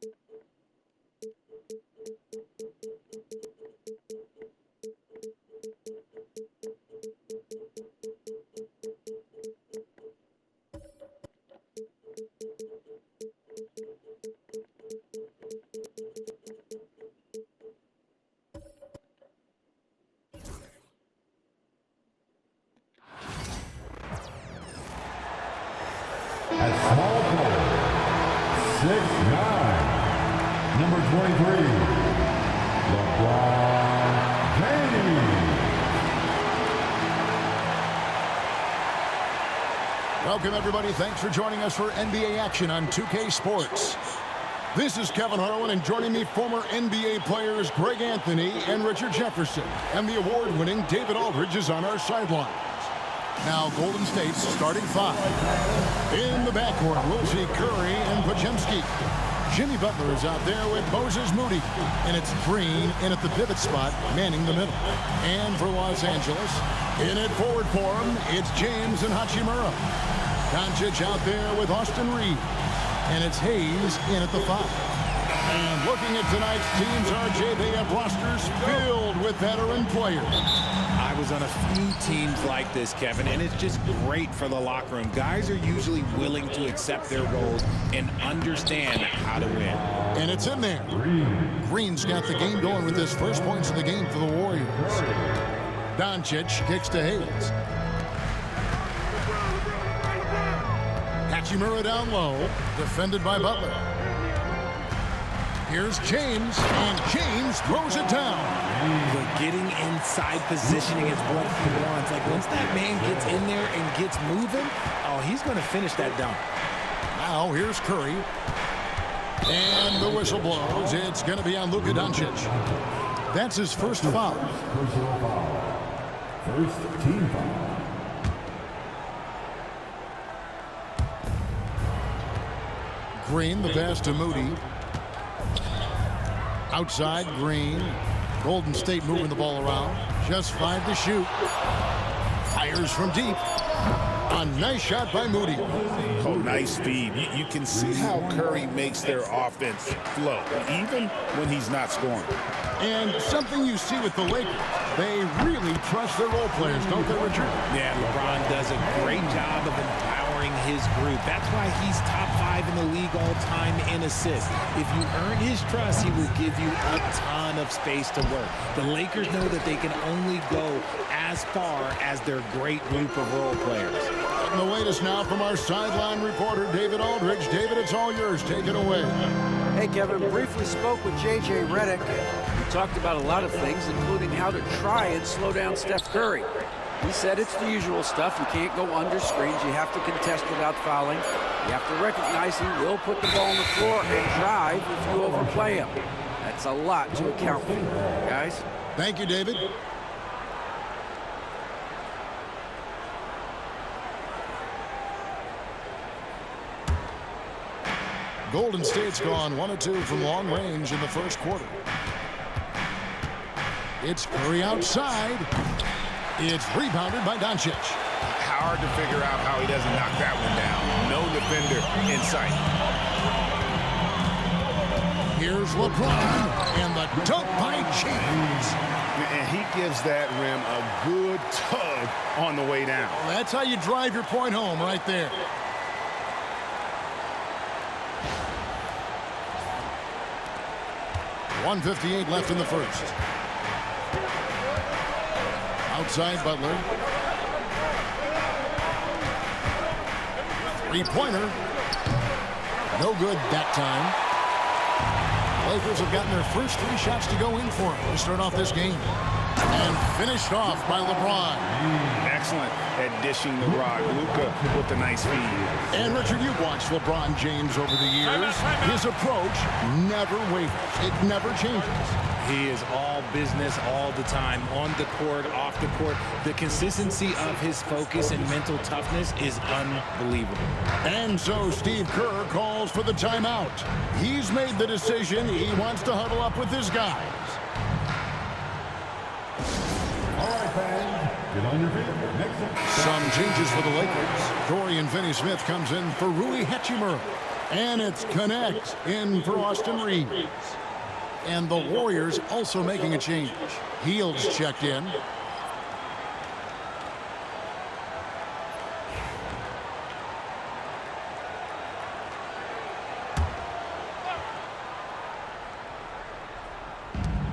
At small forward, 6'9", number 23, LeBron James. Welcome, everybody. Thanks for joining us for NBA action on 2K Sports. This is Kevin Harlan, and joining me, former NBA players Greg Anthony and Richard Jefferson. And the award-winning David Aldridge is on our sidelines. Now, Golden State's starting five. In the backcourt, we'll see Curry and Podziemski. Jimmy Butler is out there with Moses Moody. And it's Green in at the pivot spot, manning the middle. And for Los Angeles, in at forward for him, it's James and Hachimura. Doncic out there with Austin Reeves. And it's Hayes in at the five. And looking at tonight's teams, RJ, they have rosters filled with veteran players. I was on a few teams like this, Kevin, and it's just great for the locker room. Guys are usually willing to accept their roles and understand how to win. And it's in there. Green's got the game going with his first points of the game for the Warriors. Doncic kicks to Hayes. Hachimura down low, defended by Butler. Here's James, and James throws it down. But getting inside positioning is what he wants. Like, once that man gets in there and gets moving, oh, he's going to finish that dunk. Now, here's Curry. And the whistle blows. It's going to be on Luka Doncic. That's his first foul. Personal foul. First team foul. Green, the pass to Moody. Outside, Green. Golden State moving the ball around. Just 5 to shoot. Fires from deep. A nice shot by Moody. Oh, nice speed. You can see how Curry makes their offense flow, even when he's not scoring. And something you see with the Lakers, they really trust their role players, don't they, Richard? Yeah, LeBron does a great job of empowering his group. That's why he's top 5 in the league all time in assists. If you earn his trust, he will give you a ton of space to work. The Lakers know that they can only go as far as their great group of role players. And the latest now from our sideline reporter, David Aldridge. David, it's all yours. Take it away. Hey, Kevin, briefly spoke with J.J. Redick. We talked about a lot of things, including how to try and slow down Steph Curry. He said it's the usual stuff. You can't go under screens. You have to contest without fouling. You have to recognize he will put the ball on the floor and drive if you overplay him. That's a lot to account for, guys. Thank you, David. Golden State's gone 1 of 2 from long range in the first quarter. It's Curry outside. It's rebounded by Doncic. Hard to figure out how he doesn't knock that one down. No defender in sight. Here's LeBron, and the dunk by James. And he gives that rim a good tug on the way down. That's how you drive your point home right there. .158 left in the first. Outside Butler. Three-pointer. No good that time. Lakers have gotten their first 3 shots to go in for them to start off this game. And finished off by LeBron. Excellent at dishing the rock. Luka with the nice feed. And Richard, you've watched LeBron James over the years. His approach never wavers. It never changes. He is all business all the time, on the court, off the court. The consistency of his focus and mental toughness is unbelievable. And so Steve Kerr calls for the timeout. He's made the decision. He wants to huddle up with his guys. All right, fans, get on your feet. Next up. Some changes for the Lakers. Dorian Finney-Smith comes in for Rui Hachimura. And it's connect in for Austin Reeves. And the Warriors also making a change. Heald's checked in.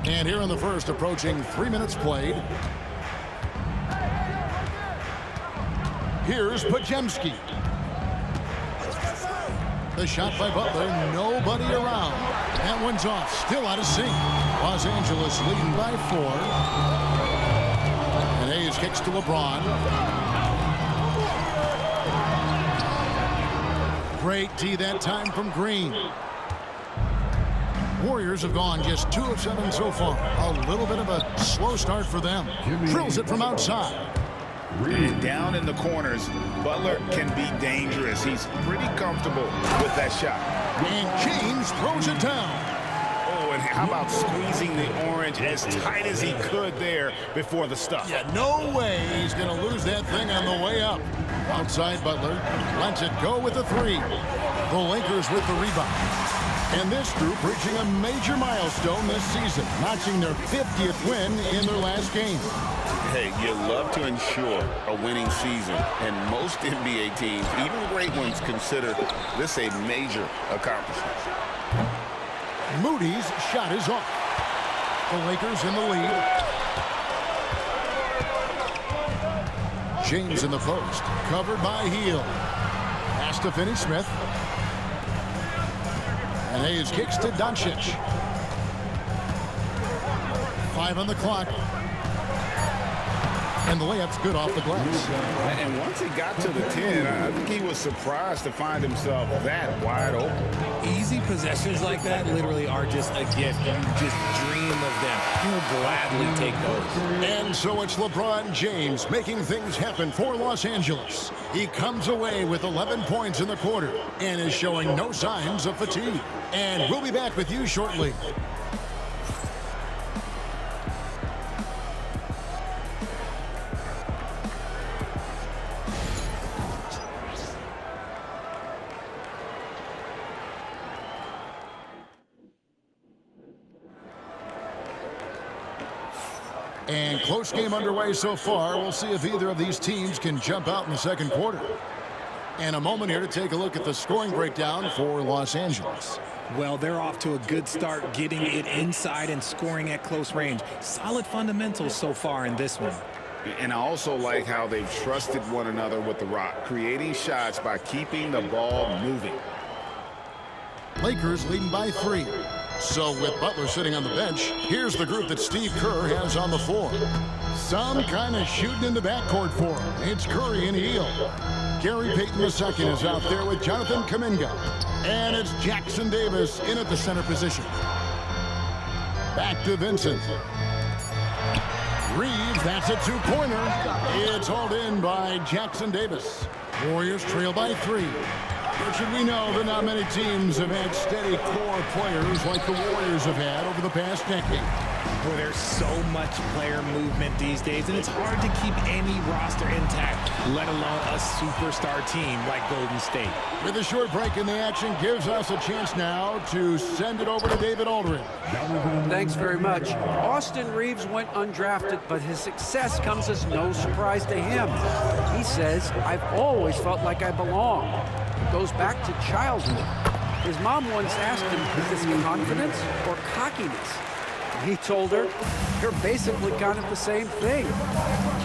And here in the first, approaching 3 minutes played. Here's Pajemski. The shot by Butler, nobody around. That one's off, still out of sync. Los Angeles leading by 4. And Hayes kicks to LeBron. Great D that time from Green. Warriors have gone just 2 of 7 so far. A little bit of a slow start for them. Drills it from outside. And down in the corners, Butler can be dangerous. He's pretty comfortable with that shot. And James throws it down. Oh, and how about squeezing the orange as tight as he could there before the stuff? Yeah, no way he's going to lose that thing on the way up. Outside Butler lets it go with the 3. The Lakers with the rebound. And this group reaching a major milestone this season, notching their 50th win in their last game. Hey, you love to ensure a winning season, and most NBA teams, even great ones, consider this a major accomplishment. Moody's shot is off. The Lakers in the lead. James in the post, covered by Hield. Pass to Finney-Smith. And Hayes kicks to Doncic. 5 on the clock. And the layup's good off the glass. And once he got to the 10, I think he was surprised to find himself that wide open. Easy possessions like that literally are just a gift. You just dream of them. You'll gladly take those. And so it's LeBron James making things happen for Los Angeles. He comes away with 11 points in the quarter and is showing no signs of fatigue. And we'll be back with you shortly. And close game underway so far. We'll see if either of these teams can jump out in the second quarter. And a moment here to take a look at the scoring breakdown for Los Angeles. Well, they're off to a good start getting it inside and scoring at close range. Solid fundamentals so far in this one. And I also like how they've trusted one another with the rock, creating shots by keeping the ball moving. Lakers leading by 3. So with Butler sitting on the bench, here's the group that Steve Kerr has on the floor. Some kind of shooting in the backcourt for him. It's Curry and Hield. Gary Payton II is out there with Jonathan Kuminga. And it's Jackson Davis in at the center position. Back to Vincent. Reeves, that's a 2-pointer. It's hauled in by Jackson Davis. Warriors trail by 3. Richard, we know that not many teams have had steady core players like the Warriors have had over the past decade. Boy, there's so much player movement these days, and it's hard to keep any roster intact, let alone a superstar team like Golden State. With a short break in the action, gives us a chance now to send it over to David Aldridge. Thanks very much. Austin Reeves went undrafted, but his success comes as no surprise to him. He says, "I've always felt like I belong." It goes back to childhood. His mom once asked him, "Is this confidence or cockiness?" He told her, "You're basically kind of the same thing."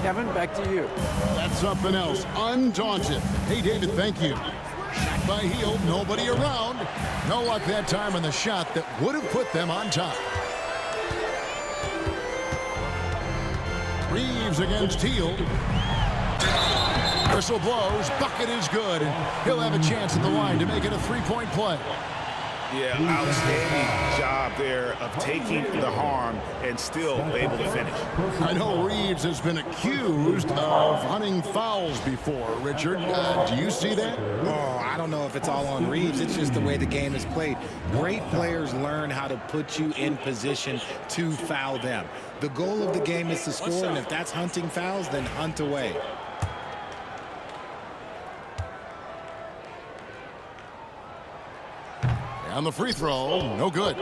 Kevin, back to you. That's something else. Undaunted. Hey, David, thank you. Shot by Hield, nobody around. No luck that time on the shot that would have put them on top. Reeves against Hield. Whistle blows, bucket is good, and he'll have a chance at the line to make it a 3-point play. Yeah, outstanding job there of taking the harm and still able to finish. I know Reeves has been accused of hunting fouls before, Richard. Do you see that? Oh, I don't know if it's all on Reeves. It's just the way the game is played. Great players learn how to put you in position to foul them. The goal of the game is to score, and if that's hunting fouls, then hunt away. And the free throw, no good.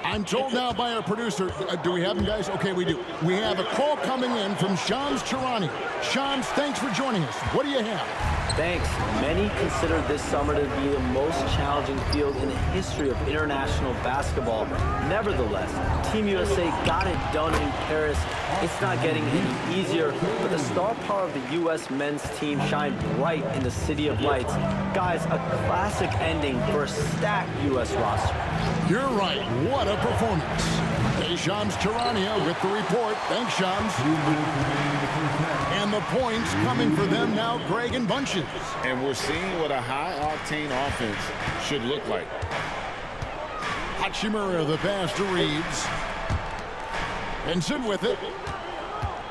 I'm told now by our producer, do we have him, guys? Okay, we do. We have a call coming in from Shams Charania. Shams, thanks for joining us. What do you have? Thanks. Many consider this summer to be the most challenging field in the history of international basketball. Nevertheless, Team USA got it done in Paris. It's not getting any easier, but the star power of the U.S. men's team shined bright in the City of Lights. Guys, a classic ending for a stacked U.S. roster. You're right. What a performance. Hey, Shams Charania with the report. Thanks, Shams. And the points coming for them now, Greg and Bunches. And we're seeing what a high-octane offense should look like. Hachimura, the pass to Reeves. Benson with it.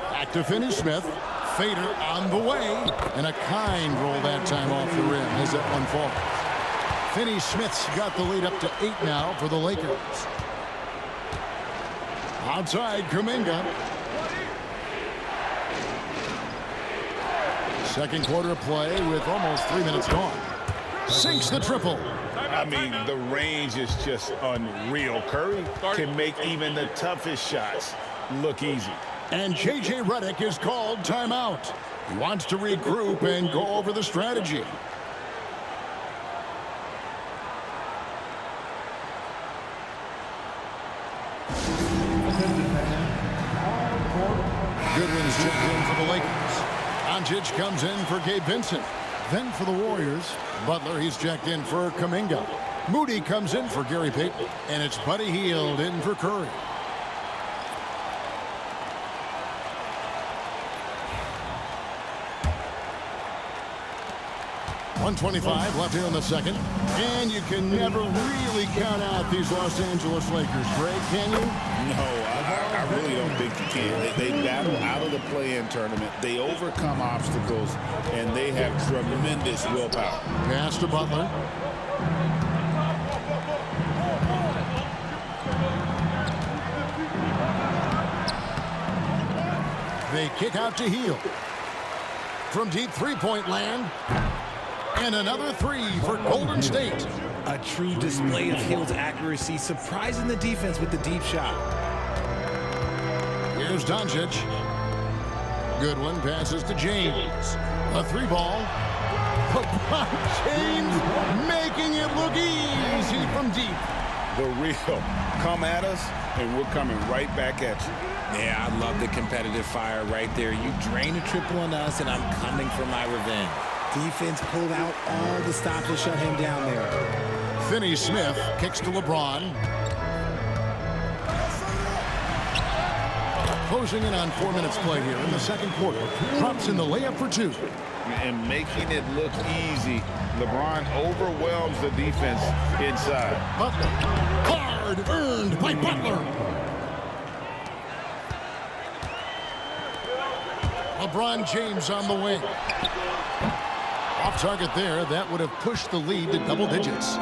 Back to Finney-Smith. Fader on the way. And a kind roll that time off the rim as that one falls. Finney-Smith's got the lead up to 8 now for the Lakers. Outside, Kuminga. Second quarter play with almost 3 minutes gone. Sinks the triple. I mean, the range is just unreal. Curry can make even the toughest shots look easy. And J.J. Redick is called timeout. He wants to regroup and go over the strategy. Goodwin's checked in for the Lakers. Doncic comes in for Gabe Vincent. Then for the Warriors, Butler, he's checked in for Kuminga. Moody comes in for Gary Payton. And it's Buddy Hield in for Curry. .125 left here in the second. And you can never really count out these Los Angeles Lakers, Greg, can you? No, I really don't think you can. They battle out of the play-in tournament. They overcome obstacles, and they have tremendous willpower. Pass to Butler. They kick out to Hield. From deep three-point land. And another three for Golden State. A true display of Hield's accuracy, surprising the defense with the deep shot. Here's Doncic. Goodwin passes to James. A three ball. LeBron James making it look easy from deep. The real. Come at us, and we're coming right back at you. Yeah, I love the competitive fire right there. You drain a triple on us, and I'm coming for my revenge. Defense pulled out all the stops to shut him down there. Finney-Smith kicks to LeBron. Closing in on 4 minutes play here in the second quarter. Drops in the layup for 2. And making it look easy, LeBron overwhelms the defense inside. Butler. Hard earned by Butler. LeBron James on the wing. Off target there. That would have pushed the lead to double digits.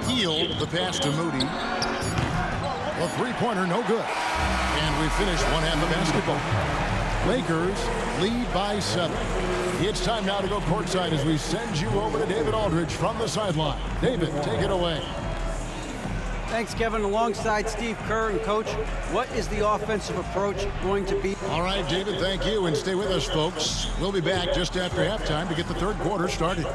Hield the pass to Moody. A three-pointer, no good. And we finish one half of basketball. Lakers lead by 7. It's time now to go courtside as we send you over to David Aldridge from the sideline. David, take it away. Thanks, Kevin. Alongside Steve Kerr and Coach, what is the offensive approach going to be? All right, David, thank you. And stay with us, folks. We'll be back just after halftime to get the third quarter started.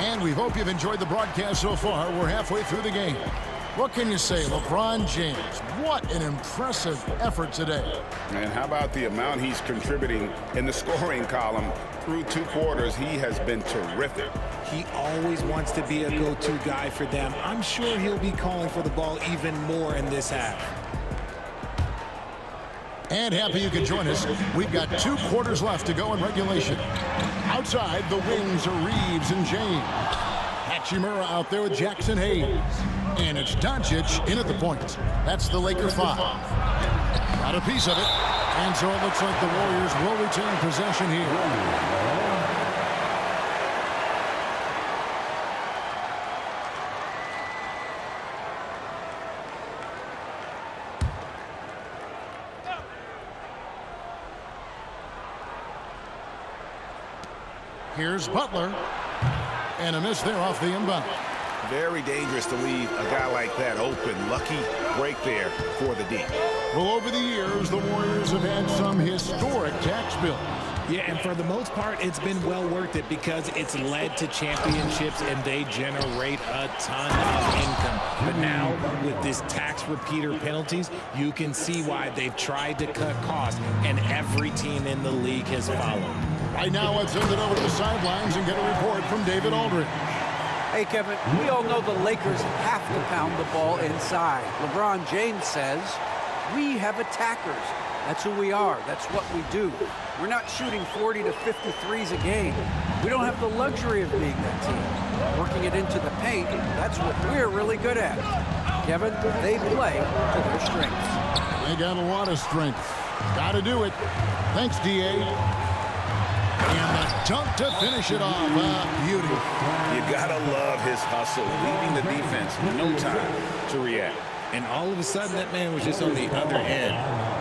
And we hope you've enjoyed the broadcast so far. We're halfway through the game. What can you say, LeBron James? What an impressive effort today. And how about the amount he's contributing in the scoring column? Through 2 quarters, he has been terrific. He always wants to be a go-to guy for them. I'm sure he'll be calling for the ball even more in this half. And happy you could join us. We've got 2 quarters left to go in regulation. Outside, the wings are Reeves and James. Hachimura out there with Jackson Hayes. And it's Doncic in at the point. That's the Laker 5. Got a piece of it. And so it looks like the Warriors will retain possession here. Here's Butler. And a miss there off the inbound. Very dangerous to leave a guy like that open. Lucky break there for the D. Well, over the years, the Warriors have had some historic tax bills. Yeah, and for the most part, it's been well worth it because it's led to championships and they generate a ton of income. But now, with this tax repeater penalties, you can see why they've tried to cut costs, and every team in the league has followed. Right now, let's send it over to the sidelines and get a report from David Aldridge. Hey, Kevin, we all know the Lakers have to pound the ball inside. LeBron James says, we have attackers. That's who we are. That's what we do. We're not shooting 40 to 53s a game. We don't have the luxury of being that team. Working it into the paint, that's what we're really good at. Kevin, they play to their strengths. They got a lot of strength. Got to do it. Thanks, D.A. And the dunk to finish it off. Beauty. You gotta love his hustle, leaving the defense no time to react. And all of a sudden, that man was just on the other end.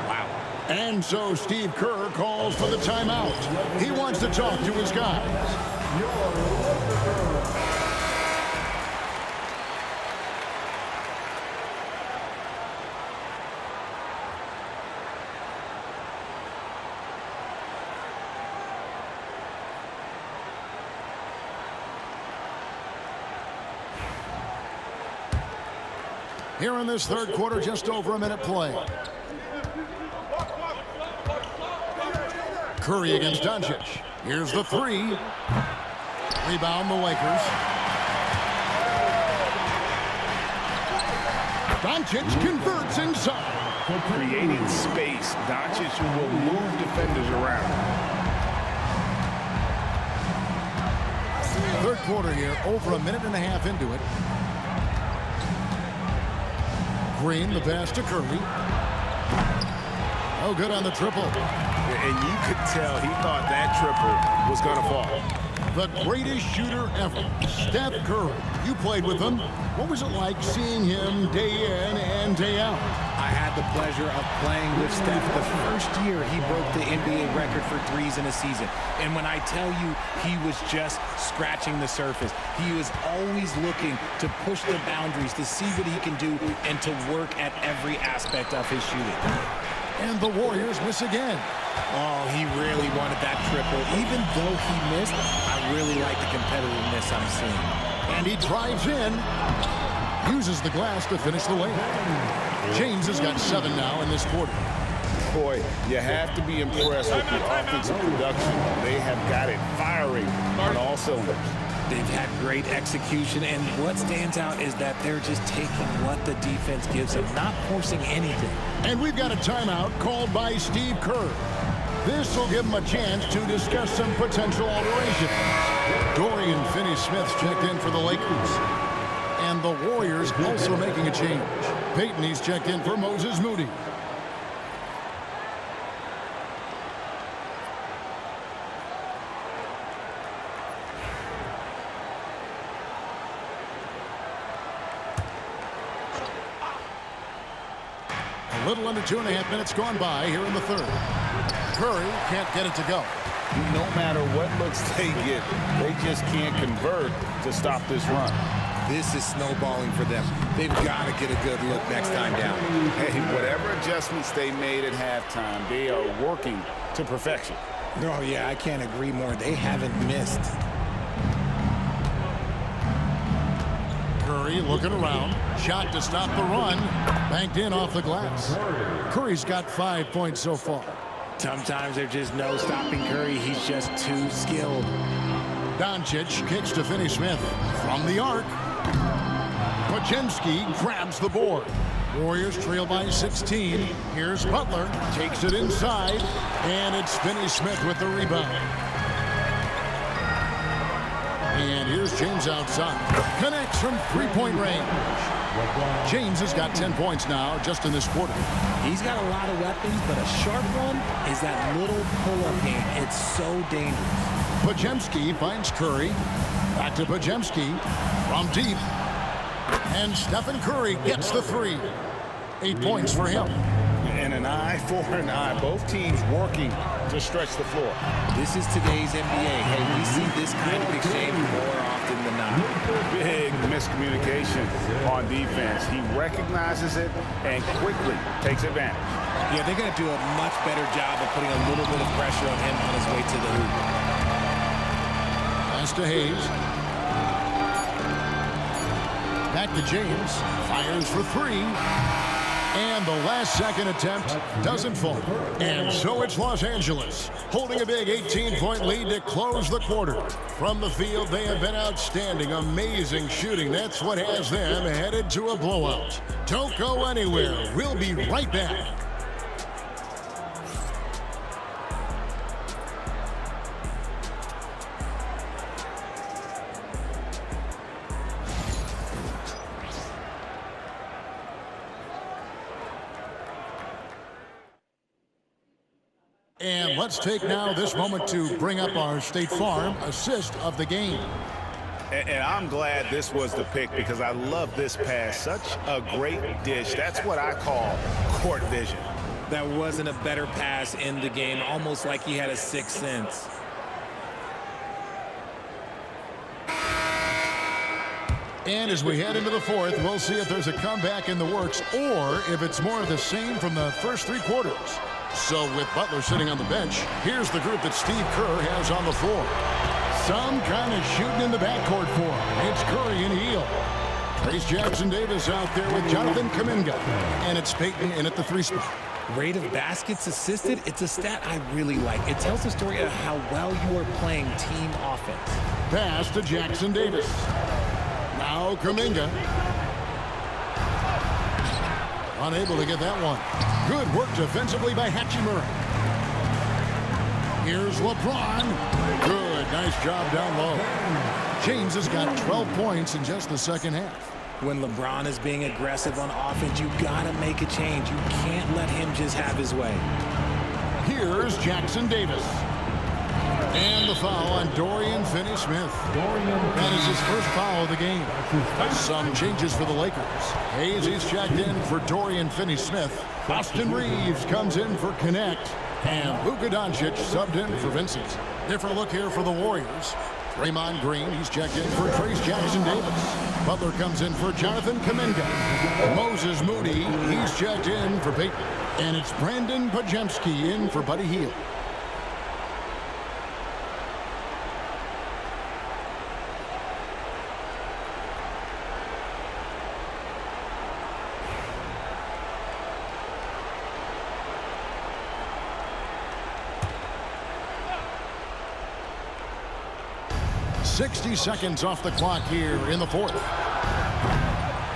Wow. And so Steve Kerr calls for the timeout. He wants to talk to his guys. Here in this third quarter, just over a minute play. Curry against Doncic. Here's the three. Rebound the Lakers. Doncic converts inside. Creating space, Doncic will move defenders around. Third quarter here, over a minute and a half into it. Green, the pass to Curry. Oh, good on the triple. And you could tell he thought that triple was going to fall. The greatest shooter ever, Steph Curry. You played with him. What was it like seeing him day in and day out? I had the pleasure of playing with Steph. The first year he broke the NBA record for threes in a season. And when I tell you he was just scratching the surface, he was always looking to push the boundaries, to see what he can do, and to work at every aspect of his shooting. And the Warriors miss again. Oh, he really wanted that triple. Even though he missed, I really like the competitiveness I'm seeing. And he drives in. Uses the glass to finish the layup. James has got 7 now in this quarter. Boy, you have to be impressed with the offensive production. They have got it firing on all cylinders. They've had great execution, and what stands out is that they're just taking what the defense gives them, not forcing anything. And we've got a timeout called by Steve Kerr. This will give him a chance to discuss some potential alterations. Dorian Finney-Smith checked in for the Lakers. And the Warriors also making a change. Peyton, he's checked in for Moses Moody. A little under 2.5 minutes gone by here in the third. Curry can't get it to go. No matter what looks they get, they just can't convert to stop this run. This is snowballing for them. They've got to get a good look next time down. Hey, whatever adjustments they made at halftime, they are working to perfection. Oh, yeah, I can't agree more. They haven't missed. Curry looking around. Shot to stop the run. Banked in off the glass. Curry's got 5 points so far. Sometimes there's just no stopping Curry. He's just too skilled. Doncic kicks to Finney-Smith from the arc. Podziemski grabs the board. Warriors trail by 16. Here's Butler. Takes it inside. And it's Finney-Smith with the rebound. And here's James outside. Connects from three-point range. James has got 10 points now just in this quarter. He's got a lot of weapons, but a sharp one is that little pull-up game. It's so dangerous. Pajemski finds Curry. Back to Pajemski from deep. And Stephen Curry gets the 3. 8 points for him. And an eye for an eye. Both teams working to stretch the floor. This is today's NBA. Hey, we see this kind of exchange more often than not. Big miscommunication on defense. He recognizes it and quickly takes advantage. Yeah, they're going to do a much better job of putting a little bit of pressure on him on his way to the hoop. Pass to Hayes. Back to James. Fires for 3. And the last-second attempt doesn't fall. And so it's Los Angeles, holding a big 18-point lead to close the quarter. From the field, they have been outstanding, amazing shooting. That's what has them headed to a blowout. Don't go anywhere. We'll be right back. And let's take now this moment to bring up our State Farm assist of the game. And I'm glad this was the pick because I love this pass. Such a great dish. That's what I call court vision. That wasn't a better pass in the game, almost like he had a sixth sense. And as we head into the fourth, we'll see if there's a comeback in the works or if it's more of the same from the first 3 quarters. So with Butler sitting on the bench, here's the group that Steve Kerr has on the floor. Some kind of shooting in the backcourt for him. It's Curry and Heel. Trace Jackson-Davis out there with Jonathan Kuminga. And it's Payton in at the 3 spot. Rate of baskets assisted, it's a stat I really like. It tells the story of how well you are playing team offense. Pass to Jackson-Davis. Now Kuminga. Unable to get that one. Good work defensively by Hachimura. Here's LeBron. Good, nice job down low. James has got 12 points in just the second half. When LeBron is being aggressive on offense, you gotta make a change. You can't let him just have his way. Here's Jackson-Davis. And the foul on Dorian Finney-Smith. That is his first foul of the game. Some changes for the Lakers. Hayes is checked in for Dorian Finney-Smith. Austin Reeves comes in for Connect. And Luka Doncic subbed in for Vincent. Different look here for the Warriors. Draymond Green, he's checked in for Trace Jackson-Davis. Butler comes in for Jonathan Kuminga. Moses Moody, he's checked in for Payton. And it's Brandon Pajemski in for Buddy Hield. .60 seconds off the clock here in the fourth.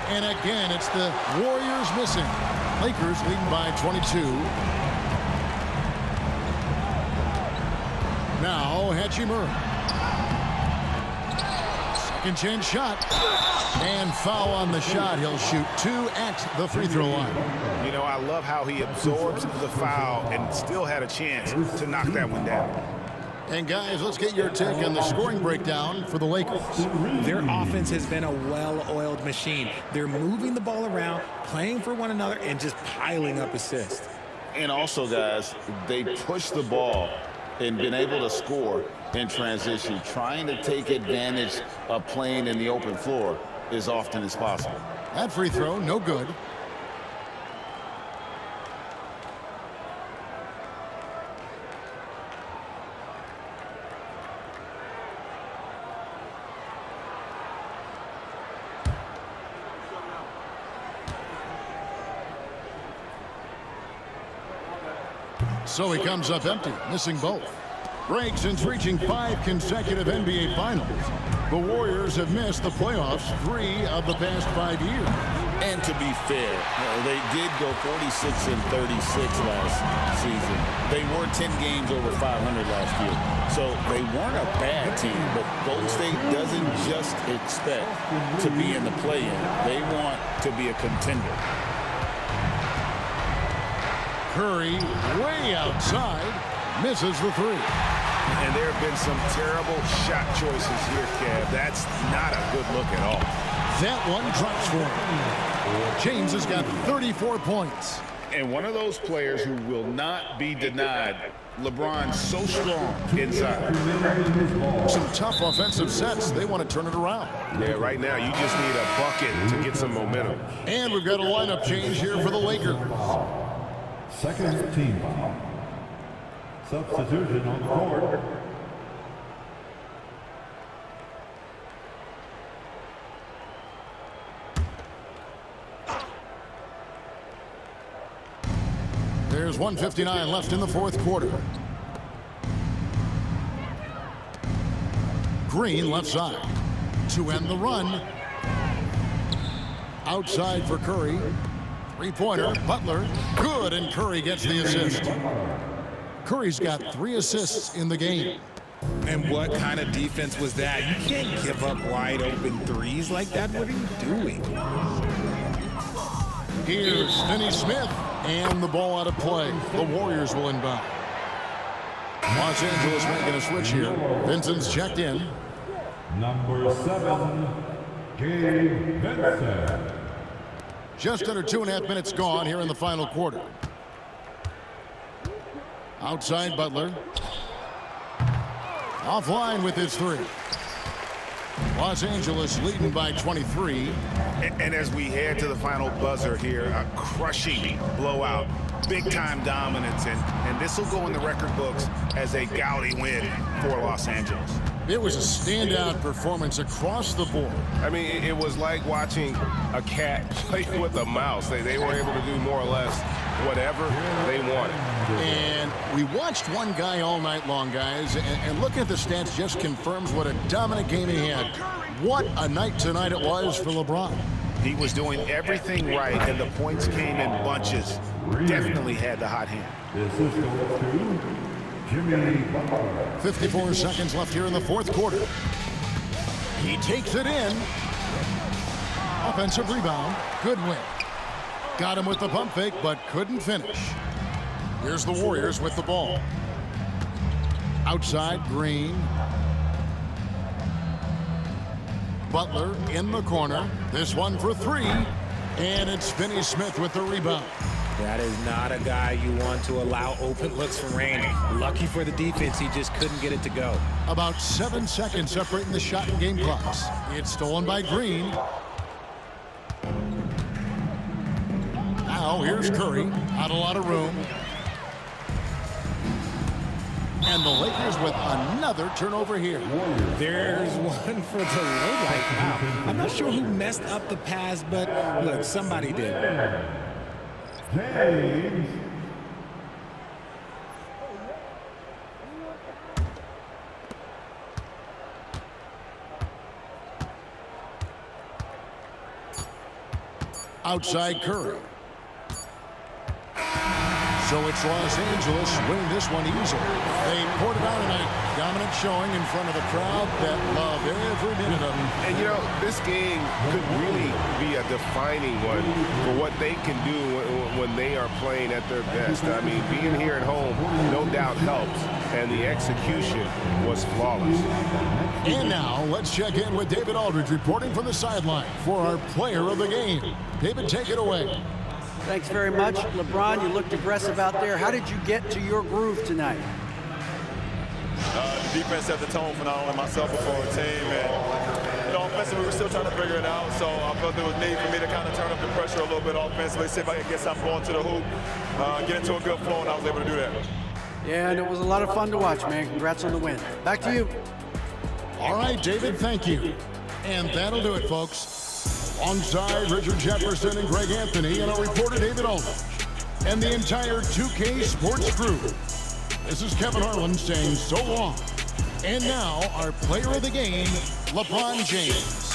And again, it's the Warriors missing. Lakers leading by 22. Now Hachimura. Second chance shot. And foul on the shot. He'll shoot 2 at the free throw line. You know, I love how he absorbs the foul and still had a chance to knock that one down. And guys, let's get your take on the scoring breakdown for the Lakers. Their offense has been a well-oiled machine. They're moving the ball around, playing for one another, and just piling up assists. And also, guys, they push the ball and been able to score in transition, trying to take advantage of playing in the open floor as often as possible. That free throw, no good. So he comes up empty, missing both. Greg, since reaching 5 consecutive NBA Finals, the Warriors have missed the playoffs 3 of the past 5 years. And to be fair, they did go 46-36 last season. They were 10 games over 500 last year. So they weren't a bad team. But Golden State doesn't just expect to be in the play-in. They want to be a contender. Curry way outside, misses the three. And there have been some terrible shot choices here, Kev. That's not a good look at all. That one drops for him. James has got 34 points. And one of those players who will not be denied. LeBron's so strong inside. Some tough offensive sets. They want to turn it around. Yeah, right now you just need a bucket to get some momentum. And we've got a lineup change here for the Lakers. Second team foul. Substitution on the court. There's 1:59 left in the fourth quarter. Green left side to end the run. Outside for Curry. Three-pointer, Butler, good, and Curry gets the assist. Curry's got 3 assists in the game. And what kind of defense was that? You can't give up wide open threes like that. What are you doing? Here's Finney Smith, and the ball out of play. The Warriors will inbound. Los Angeles making a switch here. Vincent's checked in. Number 7, Gabe Vincent. Just under 2.5 minutes gone here in the final quarter. Outside Butler. Offline with his three. Los Angeles leading by 23. And as we head to the final buzzer here, a crushing blowout, big-time dominance, and this will go in the record books as a gaudy win for Los Angeles. It was a standout performance across the board. I mean, it was like watching a cat play with a mouse. They were able to do more or less whatever they wanted. And we watched one guy all night long, guys, and looking at the stats just confirms what a dominant game he had. What a night tonight it was for LeBron. He was doing everything right, and the points came in bunches. Definitely had the hot hand. This is to Jimmy Butler. 54 seconds left here in the fourth quarter. He takes it in. Offensive rebound. Good win. Got him with the pump fake, but couldn't finish. Here's the Warriors with the ball. Outside, Green. Butler in the corner. This one for three. And it's Finney Smith with the rebound. That is not a guy you want to allow open looks from Randy. Lucky for the defense, he just couldn't get it to go. About 7 seconds separating the shot and game clocks. It's stolen by Green. Now here's Curry. Not a lot of room. And the Lakers with another turnover here. There's one for the low light. Wow. I'm not sure who messed up the pass, but look, somebody did. James. Outside Curry. So it's Los Angeles winning this one easily. They poured it out tonight. Dominant showing in front of the crowd that loved every minute of it. And, you know, this game could really be a defining one for what they can do when they are playing at their best. I mean, being here at home no doubt helps, and the execution was flawless. And now, let's check in with David Aldridge reporting from the sideline for our player of the game. David, take it away. Thanks very much. LeBron, you looked aggressive out there. How did you get to your groove tonight? The defense set the tone for not only myself but for our team. And, you know, offensively, we were still trying to figure it out. So I felt there was need for me to kind of turn up the pressure a little bit offensively, see if I could get something going to the hoop, get into a good flow, and I was able to do that. Yeah, and it was a lot of fun to watch, man. Congrats on the win. Back to you. All right, David, thank you. And that'll do it, folks. Alongside Richard Jefferson and Greg Anthony and our reporter David Aldridge and the entire 2K Sports crew. This is Kevin Harlan saying so long. And now our player of the game, LeBron James.